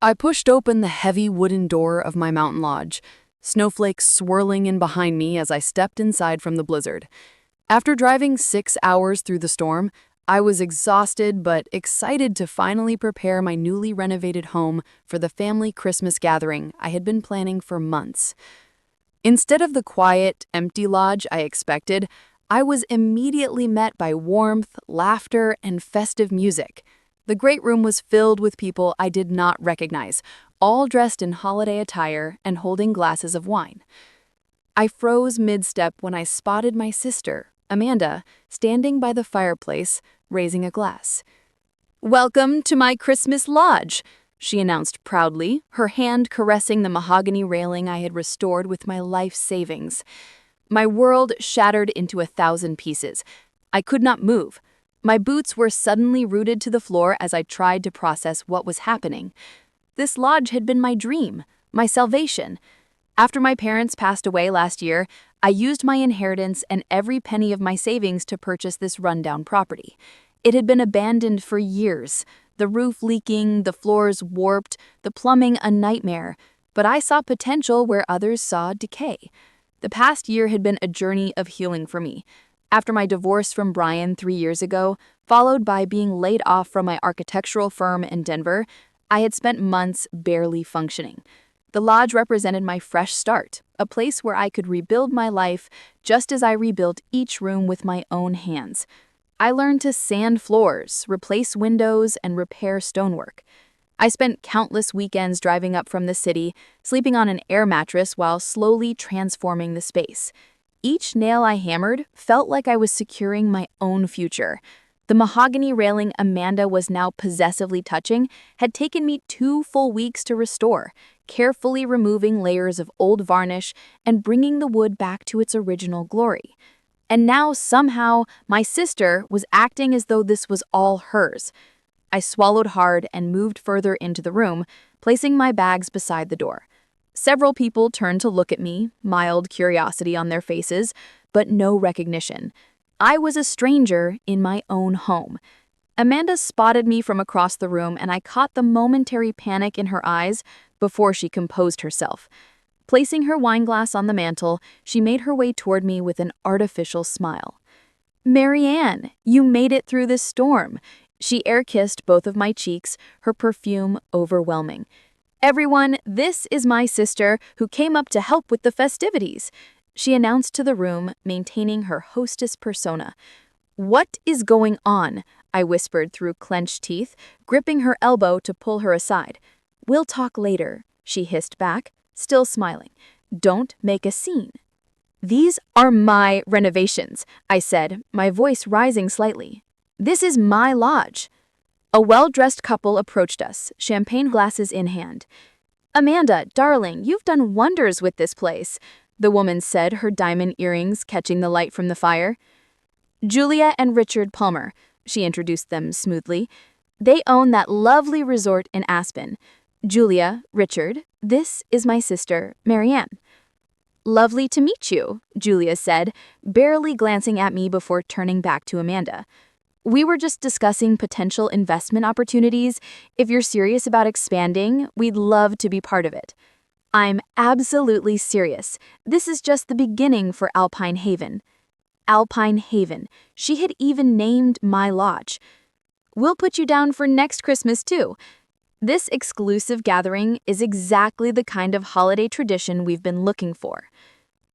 I pushed open the heavy wooden door of my mountain lodge, snowflakes swirling in behind me as I stepped inside from the blizzard. After driving 6 hours through the storm, I was exhausted but excited to finally prepare my newly renovated home for the family Christmas gathering I had been planning for months. Instead of the quiet, empty lodge I expected, I was immediately met by warmth, laughter, and festive music. The great room was filled with people I did not recognize, all dressed in holiday attire and holding glasses of wine. I froze mid-step when I spotted my sister, Amanda, standing by the fireplace, raising a glass. "Welcome to my Christmas lodge," she announced proudly, her hand caressing the mahogany railing I had restored with my life savings. My world shattered into 1,000 pieces. I could not move. My boots were suddenly rooted to the floor as I tried to process what was happening. This lodge had been my dream, my salvation. After my parents passed away last year, I used my inheritance and every penny of my savings to purchase this rundown property. It had been abandoned for years, the roof leaking, the floors warped, the plumbing a nightmare, but I saw potential where others saw decay. The past year had been a journey of healing for me. After my divorce from Brian 3 years ago, followed by being laid off from my architectural firm in Denver, I had spent months barely functioning. The lodge represented my fresh start, a place where I could rebuild my life just as I rebuilt each room with my own hands. I learned to sand floors, replace windows, and repair stonework. I spent countless weekends driving up from the city, sleeping on an air mattress while slowly transforming the space. Each nail I hammered felt like I was securing my own future. The mahogany railing Amanda was now possessively touching had taken me 2 full weeks to restore, carefully removing layers of old varnish and bringing the wood back to its original glory. And now, somehow, my sister was acting as though this was all hers. I swallowed hard and moved further into the room, placing my bags beside the door. Several people turned to look at me, mild curiosity on their faces, but no recognition. I was a stranger in my own home. Amanda spotted me from across the room, and I caught the momentary panic in her eyes before she composed herself. Placing her wineglass on the mantel, she made her way toward me with an artificial smile. "Marianne, you made it through this storm." She air-kissed both of my cheeks, her perfume overwhelming. "Everyone, this is my sister who came up to help with the festivities," she announced to the room, maintaining her hostess persona. "What is going on?" I whispered through clenched teeth, gripping her elbow to pull her aside. "We'll talk later," she hissed back, still smiling. "Don't make a scene." "These are my renovations," I said, my voice rising slightly. "This is my lodge." A well-dressed couple approached us, champagne glasses in hand. "Amanda, darling, you've done wonders with this place," the woman said, her diamond earrings catching the light from the fire. "Julia and Richard Palmer," she introduced them smoothly. "They own that lovely resort in Aspen. Julia, Richard, this is my sister, Marianne." "Lovely to meet you," Julia said, barely glancing at me before turning back to Amanda. "We were just discussing potential investment opportunities. If you're serious about expanding, we'd love to be part of it." "I'm absolutely serious. This is just the beginning for Alpine Haven." Alpine Haven. She had even named my lodge. "We'll put you down for next Christmas, too." This exclusive gathering is exactly the kind of holiday tradition we've been looking for.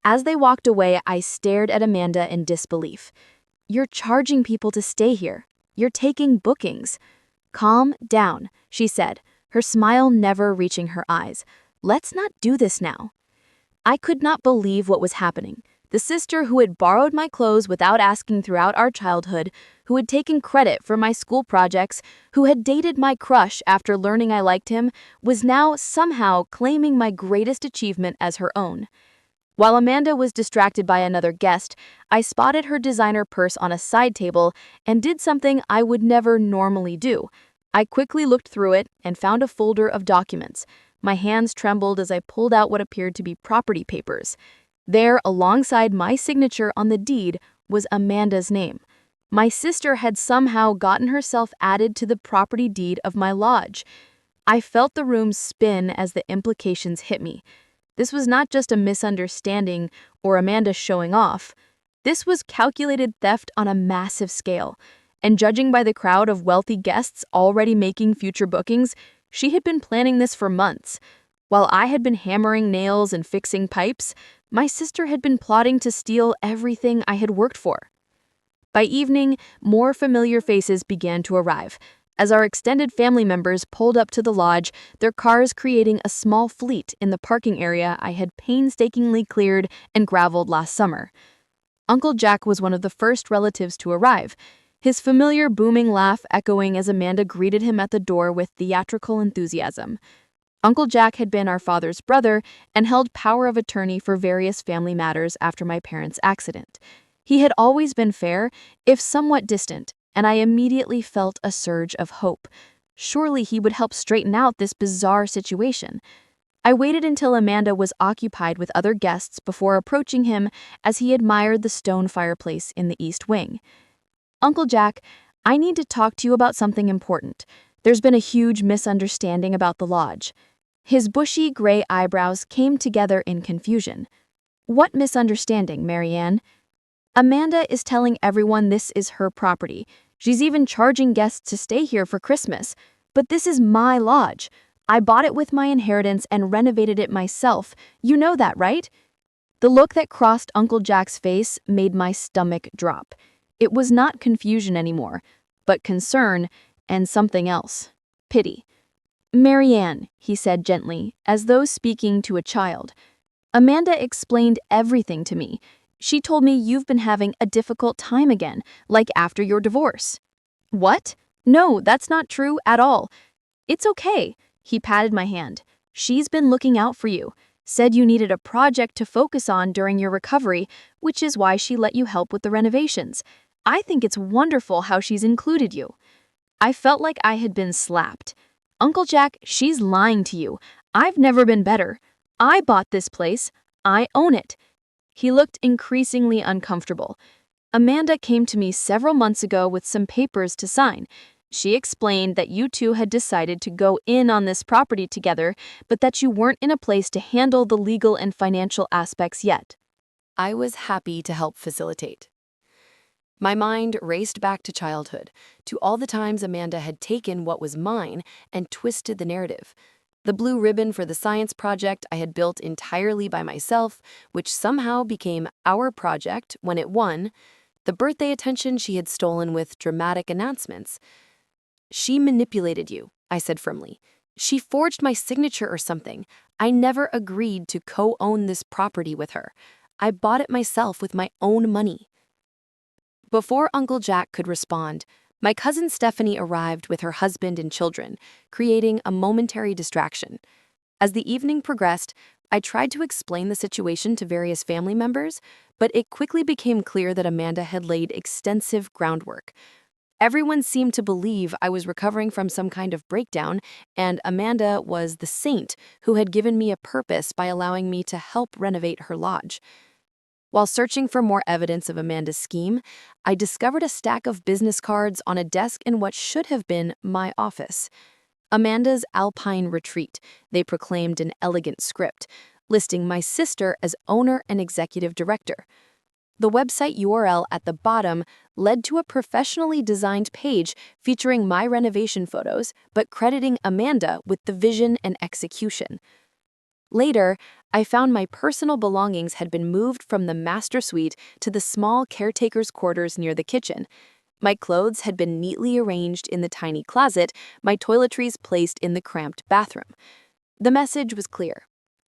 As they walked away, I stared at Amanda in disbelief. "You're charging people to stay here. You're taking bookings." "Calm down," she said, her smile never reaching her eyes. "Let's not do this now." I could not believe what was happening. The sister who had borrowed my clothes without asking throughout our childhood, who had taken credit for my school projects, who had dated my crush after learning I liked him, was now somehow claiming my greatest achievement as her own. While Amanda was distracted by another guest, I spotted her designer purse on a side table and did something I would never normally do. I quickly looked through it and found a folder of documents. My hands trembled as I pulled out what appeared to be property papers. There, alongside my signature on the deed, was Amanda's name. My sister had somehow gotten herself added to the property deed of my lodge. I felt the room spin as the implications hit me. This was not just a misunderstanding or Amanda showing off. This was calculated theft on a massive scale. And judging by the crowd of wealthy guests already making future bookings, she had been planning this for months. While I had been hammering nails and fixing pipes, my sister had been plotting to steal everything I had worked for. By evening, more familiar faces began to arrive. As our extended family members pulled up to the lodge, their cars creating a small fleet in the parking area I had painstakingly cleared and graveled last summer. Uncle Jack was one of the first relatives to arrive, his familiar booming laugh echoing as Amanda greeted him at the door with theatrical enthusiasm. Uncle Jack had been our father's brother and held power of attorney for various family matters after my parents' accident. He had always been fair, if somewhat distant, and I immediately felt a surge of hope. Surely he would help straighten out this bizarre situation. I waited until Amanda was occupied with other guests before approaching him as he admired the stone fireplace in the east wing. "Uncle Jack, I need to talk to you about something important. There's been a huge misunderstanding about the lodge." His bushy gray eyebrows came together in confusion. "What misunderstanding, Marianne?" "Amanda is telling everyone this is her property. She's even charging guests to stay here for Christmas. But this is my lodge. I bought it with my inheritance and renovated it myself. You know that, right?" The look that crossed Uncle Jack's face made my stomach drop. It was not confusion anymore, but concern and something else. Pity. "Marianne," he said gently, as though speaking to a child. "Amanda explained everything to me. She told me you've been having a difficult time again, like after your divorce." "What? No, that's not true at all." "It's okay." He patted my hand. "She's been looking out for you. Said you needed a project to focus on during your recovery, which is why she let you help with the renovations. I think it's wonderful how she's included you." I felt like I had been slapped. "Uncle Jack, she's lying to you. I've never been better. I bought this place. I own it." He looked increasingly uncomfortable. "Amanda came to me several months ago with some papers to sign. She explained that you two had decided to go in on this property together, but that you weren't in a place to handle the legal and financial aspects yet." I was happy to help facilitate. My mind raced back to childhood, to all the times Amanda had taken what was mine and twisted the narrative. The blue ribbon for the science project I had built entirely by myself, which somehow became our project when it won, the birthday attention she had stolen with dramatic announcements. "She manipulated you," I said firmly. "She forged my signature or something. I never agreed to co-own this property with her. I bought it myself with my own money." Before Uncle Jack could respond, my cousin Stephanie arrived with her husband and children, creating a momentary distraction. As the evening progressed, I tried to explain the situation to various family members, but it quickly became clear that Amanda had laid extensive groundwork. Everyone seemed to believe I was recovering from some kind of breakdown, and Amanda was the saint who had given me a purpose by allowing me to help renovate her lodge. While searching for more evidence of Amanda's scheme, I discovered a stack of business cards on a desk in what should have been my office. Amanda's Alpine retreat, they proclaimed in elegant script, listing my sister as owner and executive director. The website URL at the bottom led to a professionally designed page featuring my renovation photos, but crediting Amanda with the vision and execution. Later, I found my personal belongings had been moved from the master suite to the small caretaker's quarters near the kitchen. My clothes had been neatly arranged in the tiny closet, my toiletries placed in the cramped bathroom. The message was clear.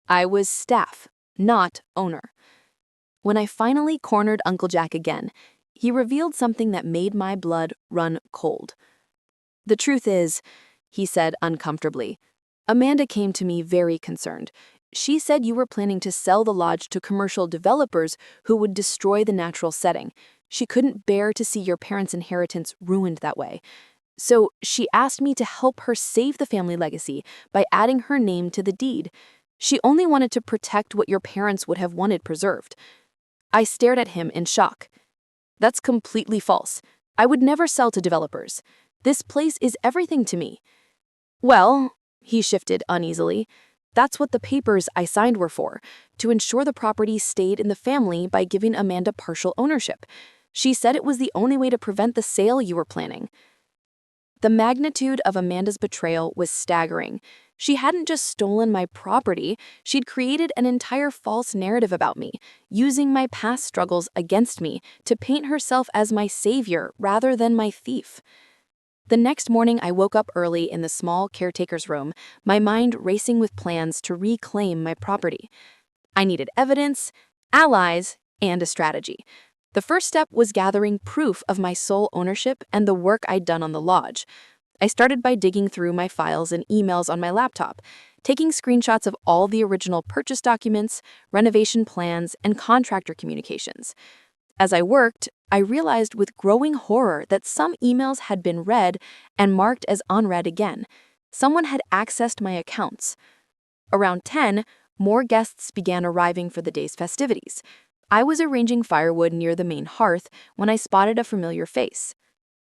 I was staff, not owner. When I finally cornered Uncle Jack again, he revealed something that made my blood run cold. "The truth is," he said uncomfortably, "Amanda came to me very concerned. She said you were planning to sell the lodge to commercial developers who would destroy the natural setting. She couldn't bear to see your parents' inheritance ruined that way. So she asked me to help her save the family legacy by adding her name to the deed. She only wanted to protect what your parents would have wanted preserved." I stared at him in shock. "That's completely false. I would never sell to developers. This place is everything to me." "Well," he shifted uneasily. That's what the papers I signed were for, to ensure the property stayed in the family by giving Amanda partial ownership. She said it was the only way to prevent the sale you were planning. The magnitude of Amanda's betrayal was staggering. She hadn't just stolen my property, she'd created an entire false narrative about me, using my past struggles against me to paint herself as my savior rather than my thief. The next morning, I woke up early in the small caretaker's room, my mind racing with plans to reclaim my property. I needed evidence, allies, and a strategy. The first step was gathering proof of my sole ownership and the work I'd done on the lodge. I started by digging through my files and emails on my laptop, taking screenshots of all the original purchase documents, renovation plans, and contractor communications. As I worked, I realized with growing horror that some emails had been read and marked as unread again. Someone had accessed my accounts. Around 10, more guests began arriving for the day's festivities. I was arranging firewood near the main hearth when I spotted a familiar face.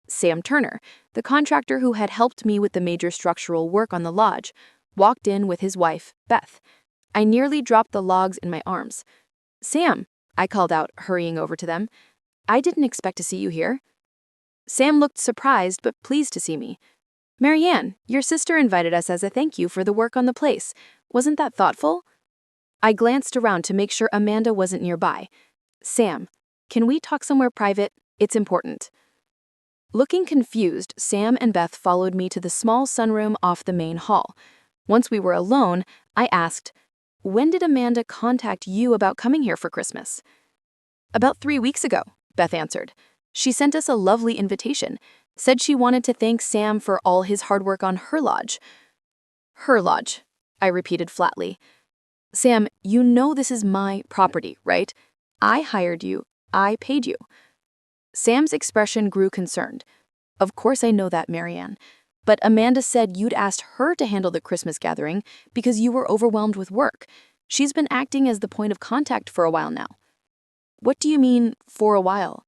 Sam Turner, the contractor who had helped me with the major structural work on the lodge, walked in with his wife, Beth. I nearly dropped the logs in my arms. "Sam," I called out, hurrying over to them. "I didn't expect to see you here." Sam looked surprised but pleased to see me. "Marianne, your sister invited us as a thank you for the work on the place. Wasn't that thoughtful?" I glanced around to make sure Amanda wasn't nearby. "Sam, can we talk somewhere private? It's important." Looking confused, Sam and Beth followed me to the small sunroom off the main hall. Once we were alone, I asked, "When did Amanda contact you about coming here for Christmas?" "About 3 weeks ago," Beth answered. "She sent us a lovely invitation, said she wanted to thank Sam for all his hard work on her lodge." "Her lodge," I repeated flatly. "Sam, you know this is my property, right? I hired you. I paid you." Sam's expression grew concerned. "Of course I know that, Marianne. But Amanda said you'd asked her to handle the Christmas gathering because you were overwhelmed with work. She's been acting as the point of contact for a while now." "What do you mean, for a while?"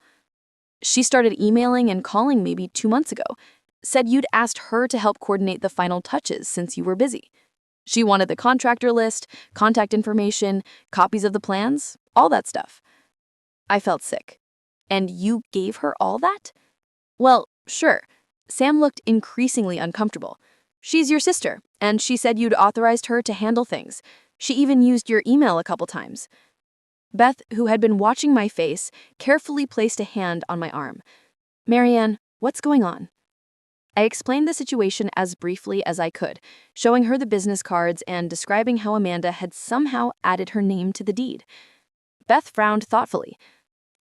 "She started emailing and calling maybe 2 months ago. Said you'd asked her to help coordinate the final touches since you were busy. She wanted the contractor list, contact information, copies of the plans, all that stuff." I felt sick. "And you gave her all that?" "Well, sure." Sam looked increasingly uncomfortable. "She's your sister, and she said you'd authorized her to handle things. She even used your email a couple times." Beth, who had been watching my face, carefully placed a hand on my arm. "Marianne, what's going on?" I explained the situation as briefly as I could, showing her the business cards and describing how Amanda had somehow added her name to the deed. Beth frowned thoughtfully.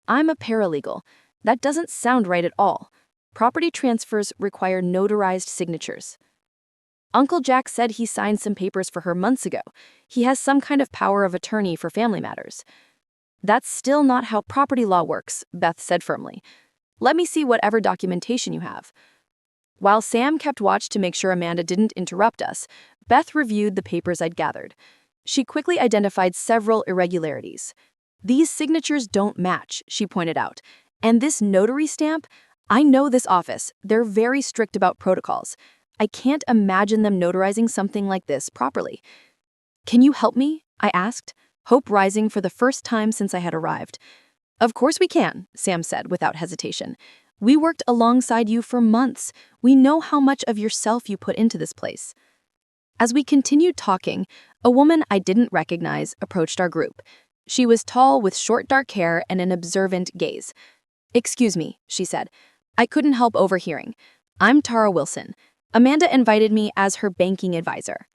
"I'm a paralegal. That doesn't sound right at all. Property transfers require notarized signatures." "Uncle Jack said he signed some papers for her months ago. He has some kind of power of attorney for family matters." "That's still not how property law works," Beth said firmly. "Let me see whatever documentation you have." While Sam kept watch to make sure Amanda didn't interrupt us, Beth reviewed the papers I'd gathered. She quickly identified several irregularities. "These signatures don't match," she pointed out. "And this notary stamp? I know this office. They're very strict about protocols. I can't imagine them notarizing something like this properly." "Can you help me?" I asked, hope rising for the first time since I had arrived. "Of course we can," Sam said without hesitation. "We worked alongside you for months. We know how much of yourself you put into this place." As we continued talking, a woman I didn't recognize approached our group. She was tall with short dark hair and an observant gaze. "Excuse me," she said. "I couldn't help overhearing. I'm Tara Wilson. Amanda invited me as her banking advisor."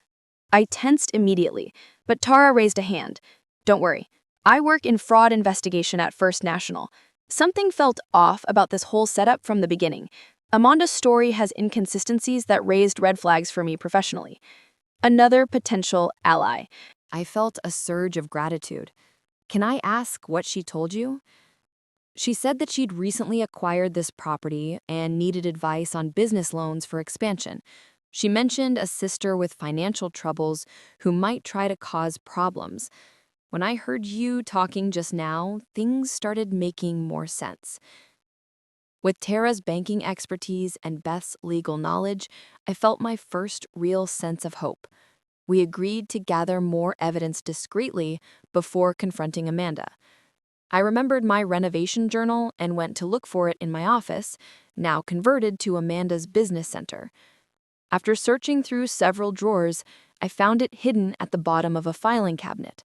I tensed immediately, but Tara raised a hand. "Don't worry. I work in fraud investigation at First National. Something felt off about this whole setup from the beginning. Amanda's story has inconsistencies that raised red flags for me professionally." Another potential ally. I felt a surge of gratitude. "Can I ask what she told you?" "She said that she'd recently acquired this property and needed advice on business loans for expansion. She mentioned a sister with financial troubles who might try to cause problems. When I heard you talking just now, things started making more sense." With Tara's banking expertise and Beth's legal knowledge, I felt my first real sense of hope. We agreed to gather more evidence discreetly before confronting Amanda. I remembered my renovation journal and went to look for it in my office, now converted to Amanda's business center. After searching through several drawers, I found it hidden at the bottom of a filing cabinet.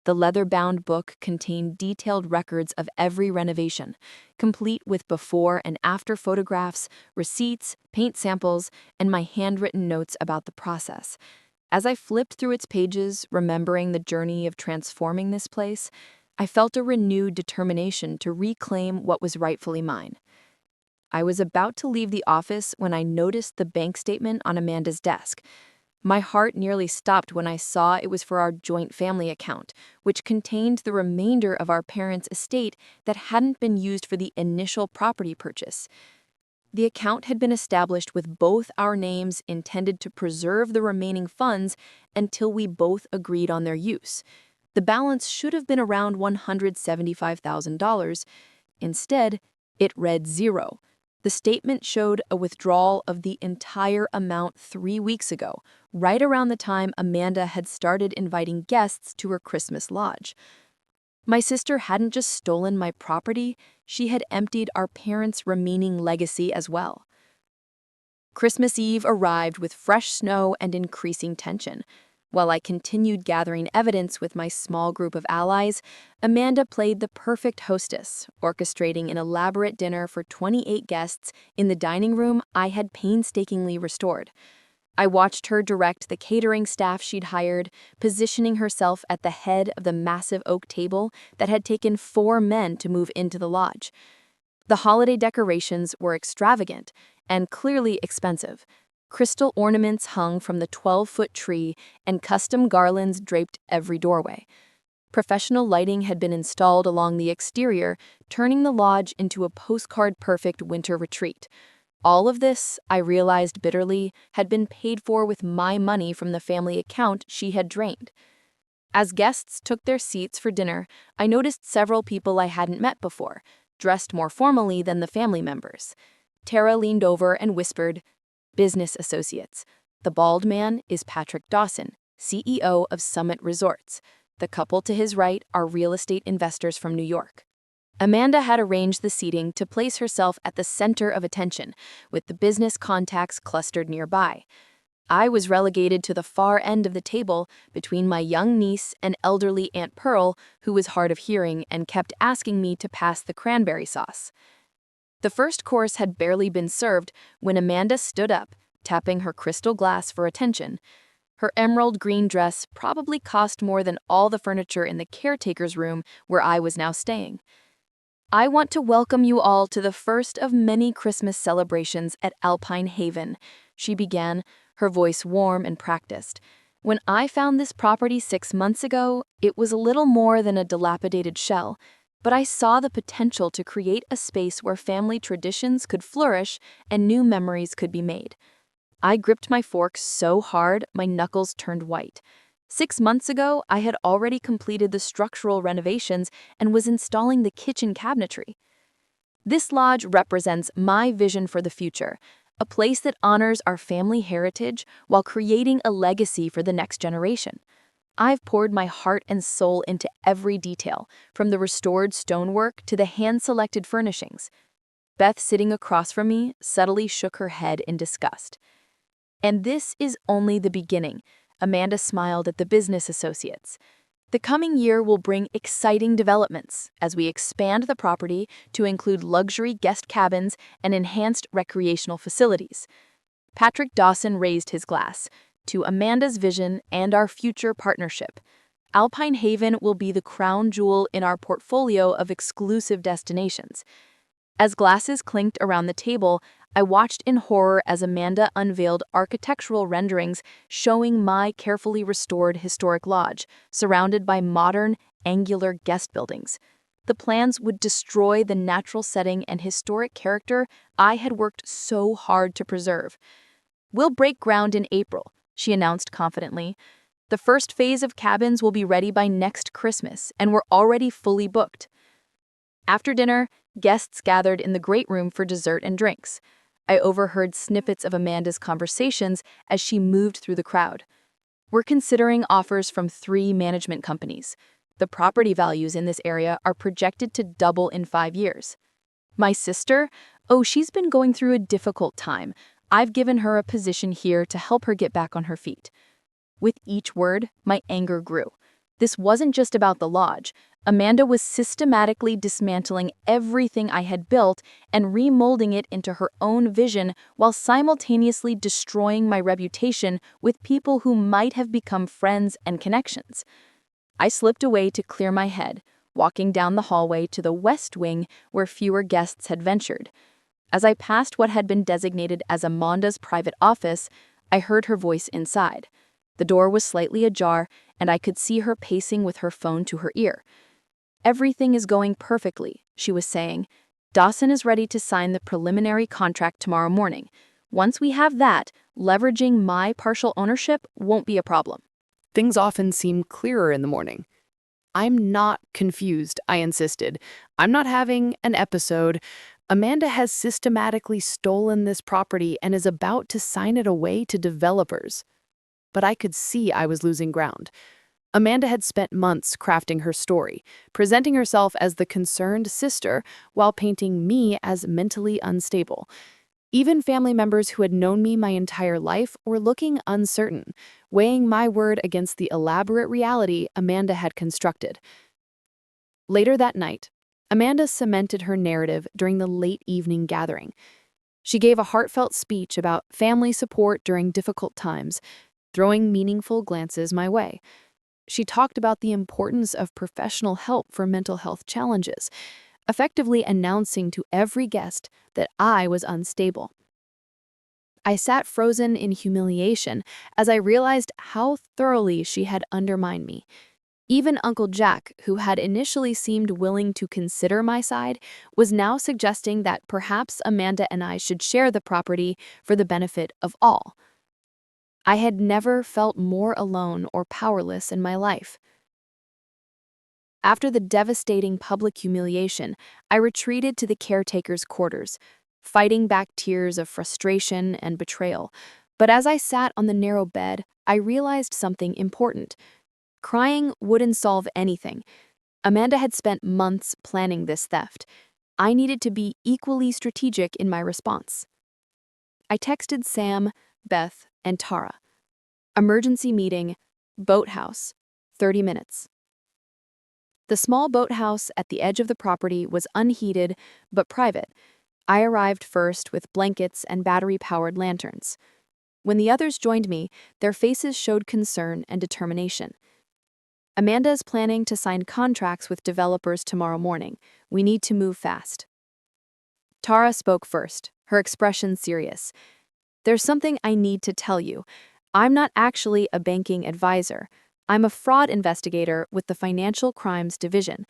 The leather-bound book contained detailed records of every renovation, complete with before and after photographs, receipts, paint samples, and my handwritten notes about the process. As I flipped through its pages, remembering the journey of transforming this place, I felt a renewed determination to reclaim what was rightfully mine. I was about to leave the office when I noticed the bank statement on Amanda's desk. My heart nearly stopped when I saw it was for our joint family account, which contained the remainder of our parents' estate that hadn't been used for the initial property purchase. The account had been established with both our names, intended to preserve the remaining funds until we both agreed on their use. The balance should have been around $175,000. Instead, it read zero. The statement showed a withdrawal of the entire amount 3 weeks ago, right around the time Amanda had started inviting guests to her Christmas lodge. My sister hadn't just stolen my property, she had emptied our parents' remaining legacy as well. Christmas Eve arrived with fresh snow and increasing tension. While I continued gathering evidence with my small group of allies, Amanda played the perfect hostess, orchestrating an elaborate dinner for 28 guests in the dining room I had painstakingly restored. I watched her direct the catering staff she'd hired, positioning herself at the head of the massive oak table that had taken 4 men to move into the lodge. The holiday decorations were extravagant and clearly expensive. Crystal ornaments hung from the 12-foot tree, and custom garlands draped every doorway. Professional lighting had been installed along the exterior, turning the lodge into a postcard-perfect winter retreat. All of this, I realized bitterly, had been paid for with my money from the family account she had drained. As guests took their seats for dinner, I noticed several people I hadn't met before, dressed more formally than the family members. Tara leaned over and whispered, "Business associates. The bald man is Patrick Dawson, CEO of Summit Resorts. The couple to his right are real estate investors from New York." Amanda had arranged the seating to place herself at the center of attention, with the business contacts clustered nearby. I was relegated to the far end of the table between my young niece and elderly Aunt Pearl, who was hard of hearing and kept asking me to pass the cranberry sauce. The first course had barely been served when Amanda stood up, tapping her crystal glass for attention. Her emerald green dress probably cost more than all the furniture in the caretaker's room where I was now staying. "I want to welcome you all to the first of many Christmas celebrations at Alpine Haven," she began, her voice warm and practiced. "When I found this property 6 months ago, it was a little more than a dilapidated shell, but I saw the potential to create a space where family traditions could flourish and new memories could be made." I gripped my fork so hard my knuckles turned white. 6 months ago, I had already completed the structural renovations and was installing the kitchen cabinetry. This lodge represents my vision for the future, a place that honors our family heritage while creating a legacy for the next generation. I've poured my heart and soul into every detail, from the restored stonework to the hand-selected furnishings. Beth, sitting across from me, subtly shook her head in disgust. "And this is only the beginning," Amanda smiled at the business associates. "The coming year will bring exciting developments as we expand the property to include luxury guest cabins and enhanced recreational facilities." Patrick Dawson raised his glass. "To Amanda's vision and our future partnership, Alpine Haven will be the crown jewel in our portfolio of exclusive destinations." As glasses clinked around the table, I watched in horror as Amanda unveiled architectural renderings showing my carefully restored historic lodge, surrounded by modern, angular guest buildings. The plans would destroy the natural setting and historic character I had worked so hard to preserve. "We'll break ground in April," she announced confidently. "The first phase of cabins will be ready by next Christmas, and we're already fully booked." After dinner, Guests gathered in the great room for dessert and drinks. I overheard snippets of Amanda's conversations as she moved through the crowd. We're considering offers from 3 management companies. The property values in this area are projected to double in 5 years. My sister? Oh, she's been going through a difficult time. I've given her a position here to help her get back on her feet. With each word, my anger grew. This wasn't just about the lodge. Amanda was systematically dismantling everything I had built and remolding it into her own vision while simultaneously destroying my reputation with people who might have become friends and connections. I slipped away to clear my head, walking down the hallway to the west wing where fewer guests had ventured. As I passed what had been designated as Amanda's private office, I heard her voice inside. The door was slightly ajar, and I could see her pacing with her phone to her ear. "Everything is going perfectly," she was saying. "Dawson is ready to sign the preliminary contract tomorrow morning. Once we have that, leveraging my partial ownership won't be a problem." Things often seem clearer in the morning. "I'm not confused," I insisted. "I'm not having an episode. Amanda has systematically stolen this property and is about to sign it away to developers." But I could see I was losing ground. Amanda had spent months crafting her story, presenting herself as the concerned sister while painting me as mentally unstable. Even family members who had known me my entire life were looking uncertain, weighing my word against the elaborate reality Amanda had constructed. Later that night, Amanda cemented her narrative during the late evening gathering. She gave a heartfelt speech about family support during difficult times, throwing meaningful glances my way. She talked about the importance of professional help for mental health challenges, effectively announcing to every guest that I was unstable. I sat frozen in humiliation as I realized how thoroughly she had undermined me. Even Uncle Jack, who had initially seemed willing to consider my side, was now suggesting that perhaps Amanda and I should share the property for the benefit of all. I had never felt more alone or powerless in my life. After the devastating public humiliation, I retreated to the caretaker's quarters, fighting back tears of frustration and betrayal. But as I sat on the narrow bed, I realized something important. Crying wouldn't solve anything. Amanda had spent months planning this theft. I needed to be equally strategic in my response. I texted Sam, Beth, and Tara. Emergency meeting, boathouse, 30 minutes. The small boathouse at the edge of the property was unheated but private. I arrived first with blankets and battery-powered lanterns. When the others joined me, their faces showed concern and determination. "Amanda is planning to sign contracts with developers tomorrow morning. We need to move fast." Tara spoke first, her expression serious. "There's something I need to tell you. I'm not actually a banking advisor. I'm a fraud investigator with the Financial Crimes Division.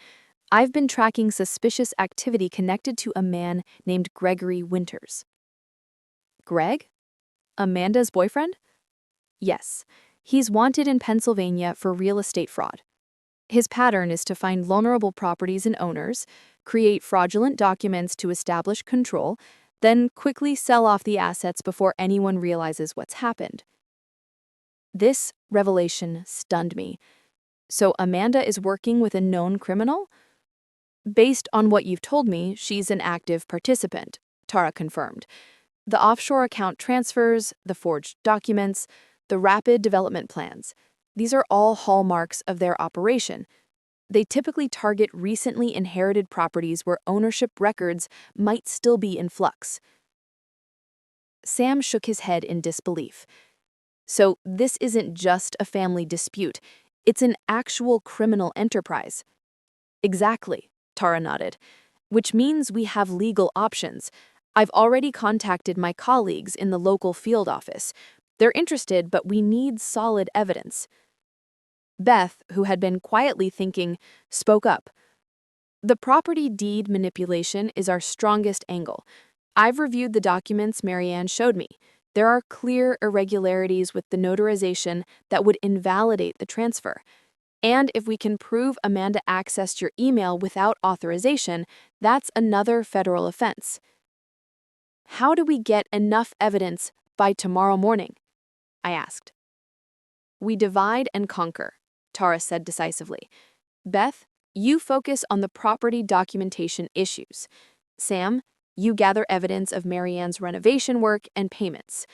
I've been tracking suspicious activity connected to a man named Gregory Winters." "Greg? Amanda's boyfriend?" "Yes. He's wanted in Pennsylvania for real estate fraud. His pattern is to find vulnerable properties and owners, create fraudulent documents to establish control, then quickly sell off the assets before anyone realizes what's happened." This revelation stunned me. "So Amanda is working with a known criminal?" "Based on what you've told me, she's an active participant," Tara confirmed. "The offshore account transfers, the forged documents, the rapid development plans. These are all hallmarks of their operation. They typically target recently inherited properties where ownership records might still be in flux." Sam shook his head in disbelief. "So this isn't just a family dispute. It's an actual criminal enterprise." "Exactly," Tara nodded. "Which means we have legal options. I've already contacted my colleagues in the local field office. They're interested, but we need solid evidence." Beth, who had been quietly thinking, spoke up. "The property deed manipulation is our strongest angle. I've reviewed the documents Marianne showed me. There are clear irregularities with the notarization that would invalidate the transfer. And if we can prove Amanda accessed your email without authorization, that's another federal offense. How do we get enough evidence by tomorrow morning? I asked. We divide and conquer, Tara said decisively. Beth, you focus on the property documentation issues. Sam, you gather evidence of Marianne's renovation work and payments.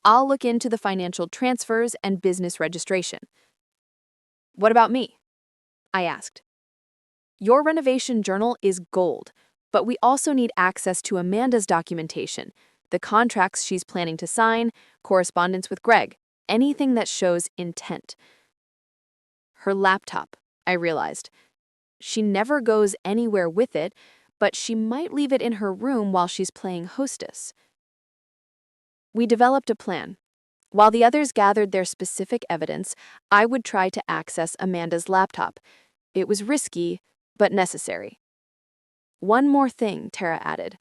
I'll look into the financial transfers and business registration. What about me? I asked. Your renovation journal is gold, but we also need access to Amanda's documentation, the contracts she's planning to sign, correspondence with Greg, anything that shows intent. Her laptop, I realized. She never goes anywhere with it, but she might leave it in her room while she's playing hostess. We developed a plan. While the others gathered their specific evidence, I would try to access Amanda's laptop. It was risky, but necessary. One more thing, Tara added.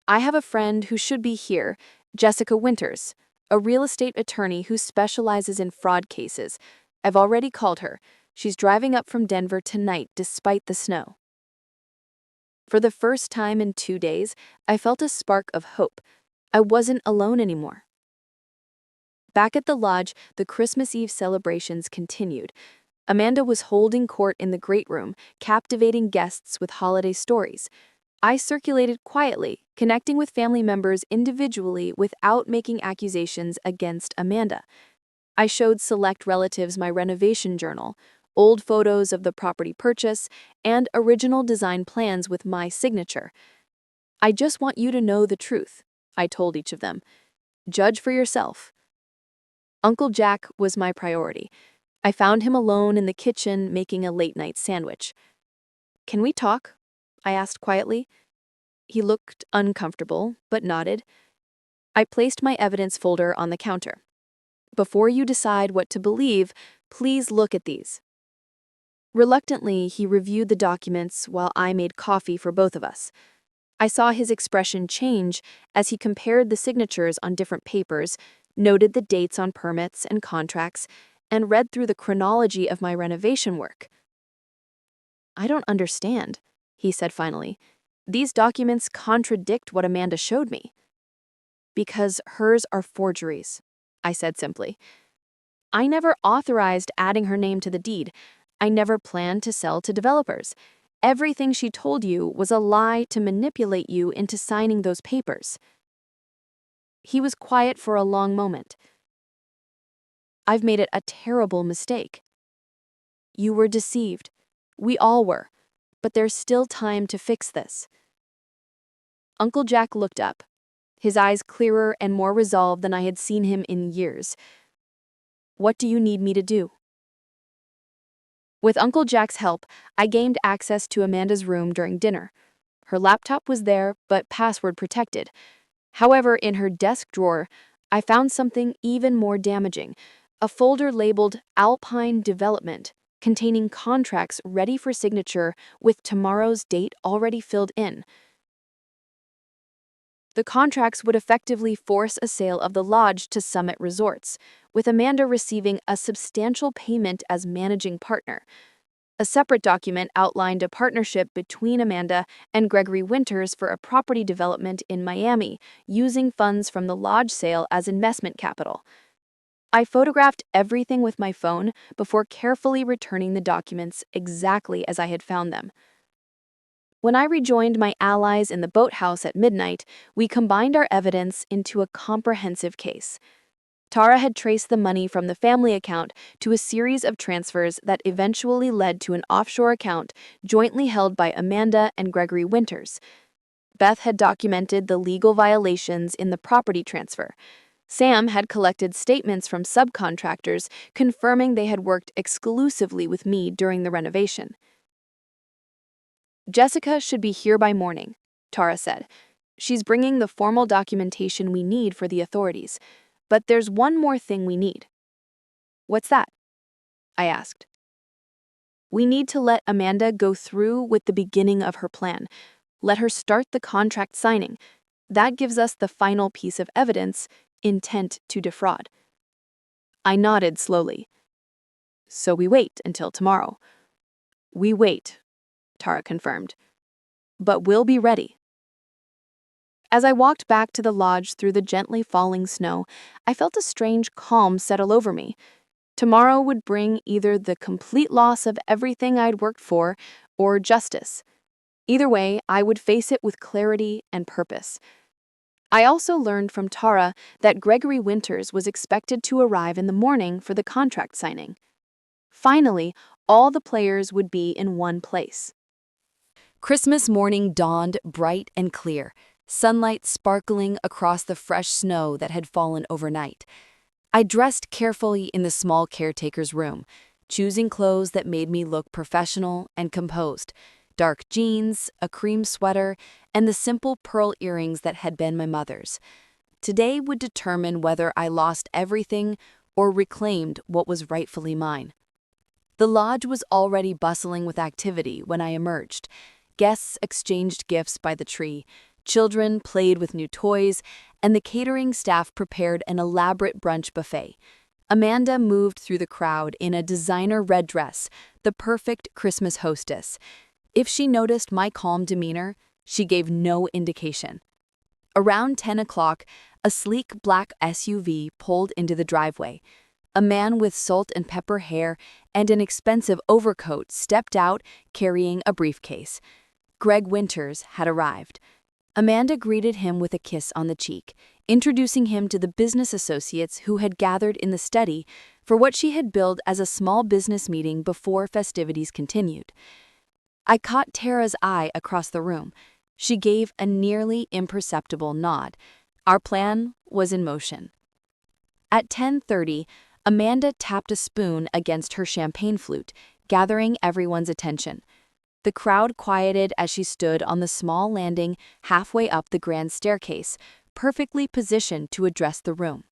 I have a friend who should be here, Jessica Winters, a real estate attorney who specializes in fraud cases. I've already called her. She's driving up from Denver tonight despite the snow. For the first time in 2 days, I felt a spark of hope. I wasn't alone anymore. Back at the lodge, the Christmas Eve celebrations continued. Amanda was holding court in the great room, captivating guests with holiday stories. I circulated quietly, connecting with family members individually without making accusations against Amanda. I showed select relatives my renovation journal, old photos of the property purchase, and original design plans with my signature. I just want you to know the truth, I told each of them. Judge for yourself. Uncle Jack was my priority. I found him alone in the kitchen making a late-night sandwich. Can we talk? I asked quietly. He looked uncomfortable, but nodded. I placed my evidence folder on the counter. Before you decide what to believe, please look at these. Reluctantly, he reviewed the documents while I made coffee for both of us. I saw his expression change as he compared the signatures on different papers, noted the dates on permits and contracts, and read through the chronology of my renovation work. I don't understand, he said finally. These documents contradict what Amanda showed me. Because hers are forgeries, I said simply. I never authorized adding her name to the deed. I never planned to sell to developers. Everything she told you was a lie to manipulate you into signing those papers. He was quiet for a long moment. I've made it a terrible mistake. You were deceived. We all were. But there's still time to fix this. Uncle Jack looked up, his eyes clearer and more resolved than I had seen him in years. What do you need me to do? With Uncle Jack's help, I gained access to Amanda's room during dinner. Her laptop was there, but password protected. However, in her desk drawer, I found something even more damaging, a folder labeled Alpine Development, containing contracts ready for signature with tomorrow's date already filled in. The contracts would effectively force a sale of the lodge to Summit Resorts, with Amanda receiving a substantial payment as managing partner. A separate document outlined a partnership between Amanda and Gregory Winters for a property development in Miami, using funds from the lodge sale as investment capital. I photographed everything with my phone before carefully returning the documents exactly as I had found them. When I rejoined my allies in the boathouse at midnight, we combined our evidence into a comprehensive case. Tara had traced the money from the family account to a series of transfers that eventually led to an offshore account jointly held by Amanda and Gregory Winters. Beth had documented the legal violations in the property transfer. Sam had collected statements from subcontractors confirming they had worked exclusively with me during the renovation. Jessica should be here by morning, Tara said. She's bringing the formal documentation we need for the authorities. But there's one more thing we need. What's that? I asked. We need to let Amanda go through with the beginning of her plan. Let her start the contract signing. That gives us the final piece of evidence, intent to defraud. I nodded slowly. So we wait until tomorrow. We wait, Tara confirmed. But we'll be ready. As I walked back to the lodge through the gently falling snow, I felt a strange calm settle over me. Tomorrow would bring either the complete loss of everything I'd worked for or justice. Either way, I would face it with clarity and purpose. I also learned from Tara that Gregory Winters was expected to arrive in the morning for the contract signing. Finally, all the players would be in one place. Christmas morning dawned bright and clear, sunlight sparkling across the fresh snow that had fallen overnight. I dressed carefully in the small caretaker's room, choosing clothes that made me look professional and composed. Dark jeans, a cream sweater, and the simple pearl earrings that had been my mother's. Today would determine whether I lost everything or reclaimed what was rightfully mine. The lodge was already bustling with activity when I emerged. Guests exchanged gifts by the tree, children played with new toys, and the catering staff prepared an elaborate brunch buffet. Amanda moved through the crowd in a designer red dress, the perfect Christmas hostess. If she noticed my calm demeanor, she gave no indication. Around 10 o'clock, a sleek black SUV pulled into the driveway. A man with salt and pepper hair and an expensive overcoat stepped out carrying a briefcase. Greg Winters had arrived. Amanda greeted him with a kiss on the cheek, introducing him to the business associates who had gathered in the study for what she had billed as a small business meeting before festivities continued. I caught Tara's eye across the room. She gave a nearly imperceptible nod. Our plan was in motion. At 10:30, Amanda tapped a spoon against her champagne flute, gathering everyone's attention. The crowd quieted as she stood on the small landing halfway up the grand staircase, perfectly positioned to address the room.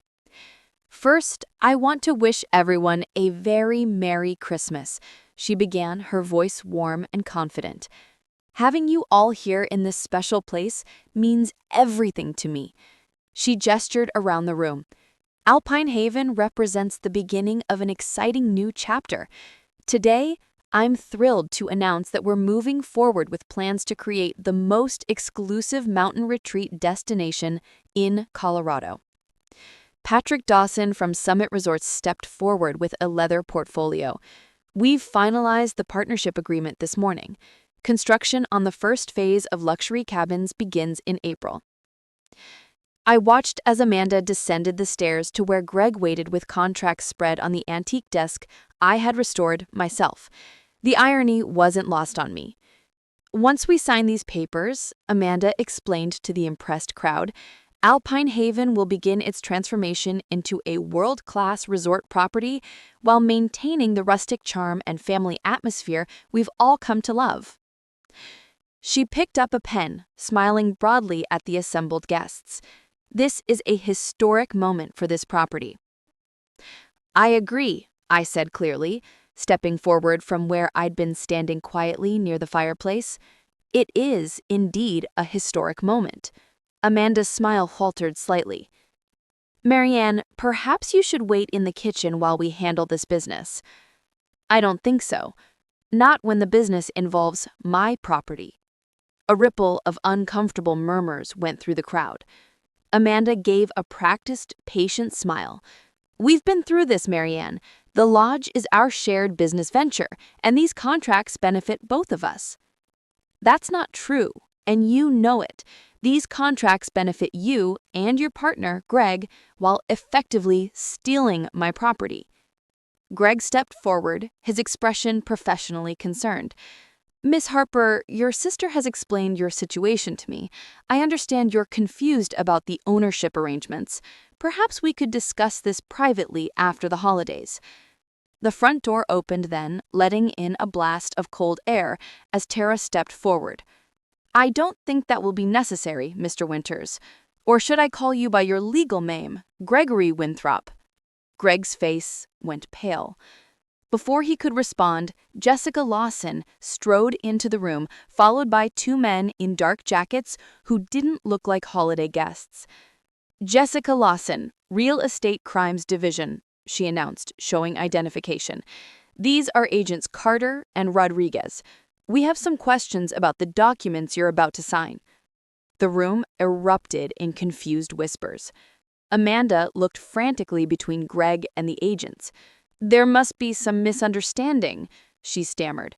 First, I want to wish everyone a very Merry Christmas, she began, her voice warm and confident. Having you all here in this special place means everything to me. She gestured around the room. Alpine Haven represents the beginning of an exciting new chapter. Today, I'm thrilled to announce that we're moving forward with plans to create the most exclusive mountain retreat destination in Colorado. Patrick Dawson from Summit Resorts stepped forward with a leather portfolio. We've finalized the partnership agreement this morning. Construction on the first phase of luxury cabins begins in April. I watched as Amanda descended the stairs to where Greg waited with contracts spread on the antique desk I had restored myself. The irony wasn't lost on me. Once we sign these papers, Amanda explained to the impressed crowd, Alpine Haven will begin its transformation into a world-class resort property while maintaining the rustic charm and family atmosphere we've all come to love. She picked up a pen, smiling broadly at the assembled guests. This is a historic moment for this property. I agree, I said clearly, stepping forward from where I'd been standing quietly near the fireplace. It is, indeed, a historic moment. Amanda's smile faltered slightly. Marianne, perhaps you should wait in the kitchen while we handle this business. I don't think so. Not when the business involves my property. A ripple of uncomfortable murmurs went through the crowd. Amanda gave a practiced, patient smile. We've been through this, Marianne. The lodge is our shared business venture, and these contracts benefit both of us. That's not true, and you know it. These contracts benefit you and your partner, Greg, while effectively stealing my property. Greg stepped forward, his expression professionally concerned. Miss Harper, your sister has explained your situation to me. I understand you're confused about the ownership arrangements. Perhaps we could discuss this privately after the holidays. The front door opened then, letting in a blast of cold air as Tara stepped forward. I don't think that will be necessary, Mr. Winters. Or should I call you by your legal name, Gregory Winthrop? Greg's face went pale. Before he could respond, Jessica Lawson strode into the room, followed by two men in dark jackets who didn't look like holiday guests. Jessica Lawson, Real Estate Crimes Division, she announced, showing identification. These are Agents Carter and Rodriguez. We have some questions about the documents you're about to sign." The room erupted in confused whispers. Amanda looked frantically between Greg and the agents. "There must be some misunderstanding," she stammered.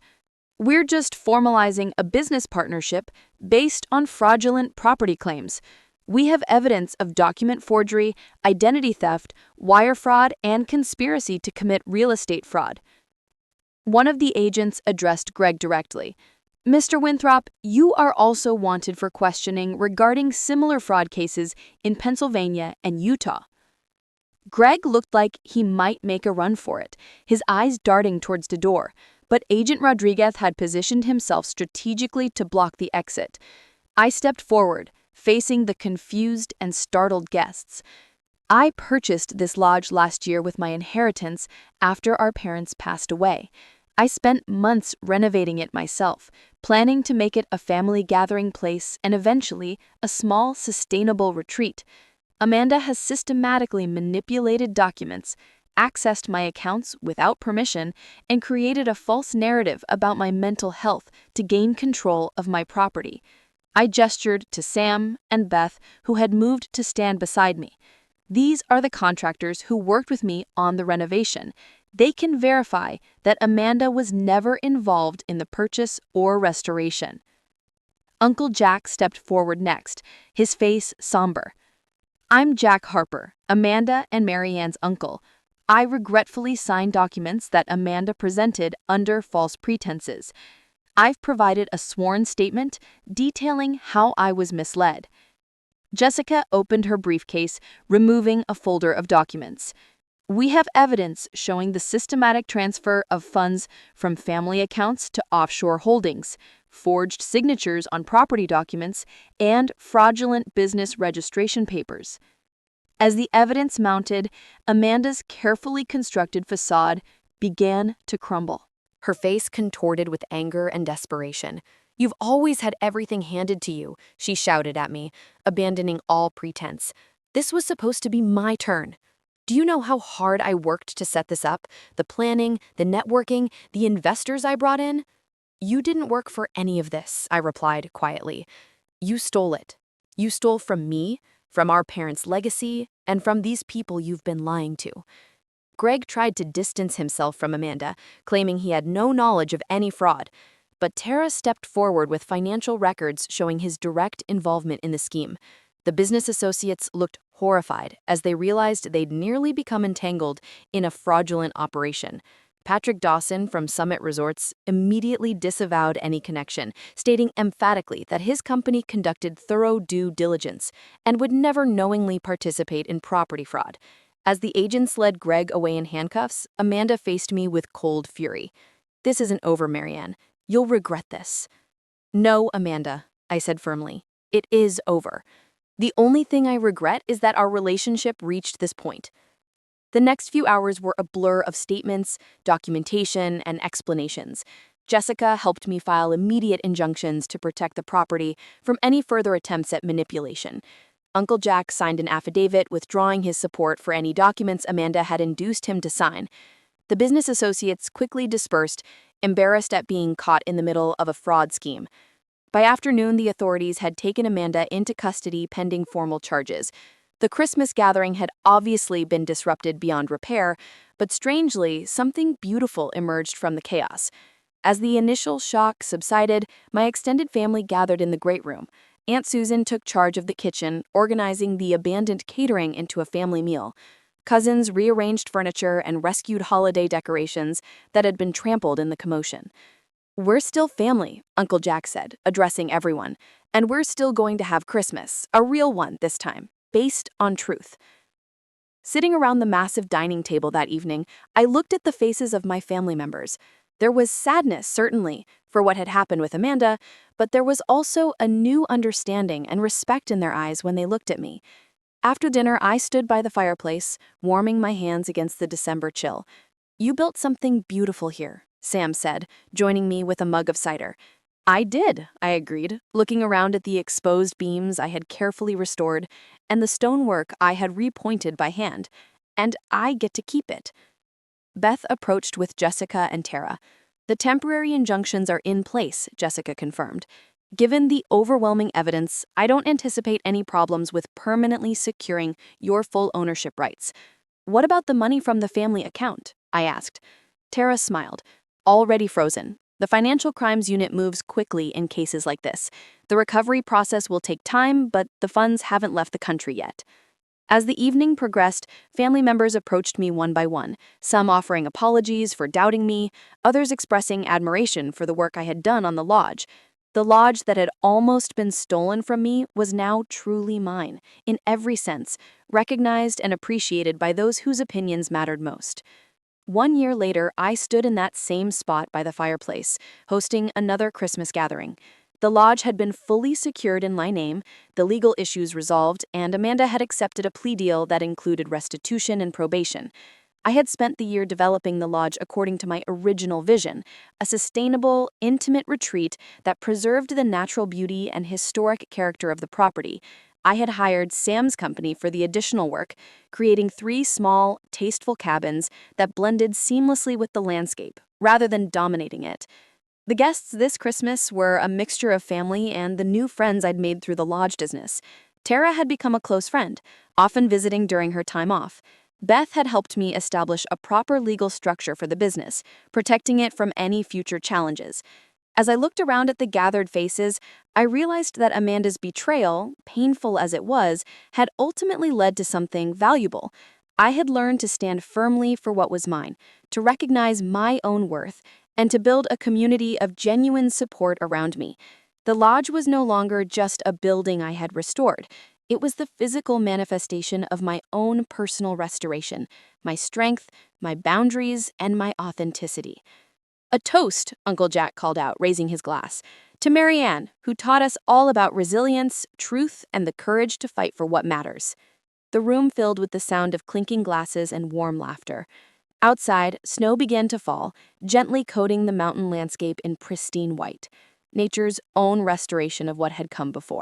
"We're just formalizing a business partnership based on fraudulent property claims. We have evidence of document forgery, identity theft, wire fraud, and conspiracy to commit real estate fraud." One of the agents addressed Greg directly. "Mr. Winthrop, you are also wanted for questioning regarding similar fraud cases in Pennsylvania and Utah." Greg looked like he might make a run for it, his eyes darting towards the door, but Agent Rodriguez had positioned himself strategically to block the exit. I stepped forward, facing the confused and startled guests. "I purchased this lodge last year with my inheritance after our parents passed away. I spent months renovating it myself, planning to make it a family gathering place and eventually a small, sustainable retreat. Amanda has systematically manipulated documents, accessed my accounts without permission, and created a false narrative about my mental health to gain control of my property." I gestured to Sam and Beth, who had moved to stand beside me. "These are the contractors who worked with me on the renovation. They can verify that Amanda was never involved in the purchase or restoration." Uncle Jack stepped forward next, his face somber. "I'm Jack Harper, Amanda and Marianne's uncle. I regretfully signed documents that Amanda presented under false pretenses. I've provided a sworn statement detailing how I was misled." Jessica opened her briefcase, removing a folder of documents. "We have evidence showing the systematic transfer of funds from family accounts to offshore holdings, forged signatures on property documents, and fraudulent business registration papers." As the evidence mounted, Amanda's carefully constructed facade began to crumble. Her face contorted with anger and desperation. "You've always had everything handed to you," she shouted at me, abandoning all pretense. "This was supposed to be my turn. Do you know how hard I worked to set this up? The planning, the networking, the investors I brought in?" "You didn't work for any of this," I replied quietly. "You stole it. You stole from me, from our parents' legacy, and from these people you've been lying to." Greg tried to distance himself from Amanda, claiming he had no knowledge of any fraud. But Tara stepped forward with financial records showing his direct involvement in the scheme. The business associates looked horrified as they realized they'd nearly become entangled in a fraudulent operation. Patrick Dawson from Summit Resorts immediately disavowed any connection, stating emphatically that his company conducted thorough due diligence and would never knowingly participate in property fraud. As the agents led Greg away in handcuffs, Amanda faced me with cold fury. "This isn't over, Marianne. You'll regret this." "No, Amanda," I said firmly. "It is over. The only thing I regret is that our relationship reached this point." The next few hours were a blur of statements, documentation, and explanations. Jessica helped me file immediate injunctions to protect the property from any further attempts at manipulation. Uncle Jack signed an affidavit withdrawing his support for any documents Amanda had induced him to sign. The business associates quickly dispersed, embarrassed at being caught in the middle of a fraud scheme. By afternoon, the authorities had taken Amanda into custody pending formal charges. The Christmas gathering had obviously been disrupted beyond repair, but strangely, something beautiful emerged from the chaos. As the initial shock subsided, my extended family gathered in the great room. Aunt Susan took charge of the kitchen, organizing the abandoned catering into a family meal. Cousins rearranged furniture and rescued holiday decorations that had been trampled in the commotion. "We're still family," Uncle Jack said, addressing everyone, "and we're still going to have Christmas, a real one this time, based on truth." Sitting around the massive dining table that evening, I looked at the faces of my family members. There was sadness, certainly, for what had happened with Amanda, but there was also a new understanding and respect in their eyes when they looked at me. After dinner, I stood by the fireplace, warming my hands against the December chill. "You built something beautiful here," Sam said, joining me with a mug of cider. "I did," I agreed, looking around at the exposed beams I had carefully restored and the stonework I had repointed by hand. "And I get to keep it." Beth approached with Jessica and Tara. The temporary injunctions are in place, Jessica confirmed. Given the overwhelming evidence, I don't anticipate any problems with permanently securing your full ownership rights. What about the money from the family account? I asked. Tara smiled. Already frozen. The Financial Crimes Unit moves quickly in cases like this. The recovery process will take time, but the funds haven't left the country yet. As the evening progressed, family members approached me one by one, some offering apologies for doubting me, others expressing admiration for the work I had done on the lodge. The lodge that had almost been stolen from me was now truly mine, in every sense, recognized and appreciated by those whose opinions mattered most. 1 year later, I stood in that same spot by the fireplace, hosting another Christmas gathering. The lodge had been fully secured in my name, the legal issues resolved, and Amanda had accepted a plea deal that included restitution and probation. I had spent the year developing the lodge according to my original vision, a sustainable, intimate retreat that preserved the natural beauty and historic character of the property. I had hired Sam's company for the additional work, creating 3 small, tasteful cabins that blended seamlessly with the landscape, rather than dominating it. The guests this Christmas were a mixture of family and the new friends I'd made through the lodge business. Tara had become a close friend, often visiting during her time off. Beth had helped me establish a proper legal structure for the business, protecting it from any future challenges. As I looked around at the gathered faces, I realized that Amanda's betrayal, painful as it was, had ultimately led to something valuable. I had learned to stand firmly for what was mine, to recognize my own worth, and to build a community of genuine support around me. The lodge was no longer just a building I had restored. It was the physical manifestation of my own personal restoration, my strength, my boundaries, and my authenticity. A toast, Uncle Jack called out, raising his glass, to Marianne, who taught us all about resilience, truth, and the courage to fight for what matters. The room filled with the sound of clinking glasses and warm laughter. Outside, snow began to fall, gently coating the mountain landscape in pristine white, nature's own restoration of what had come before.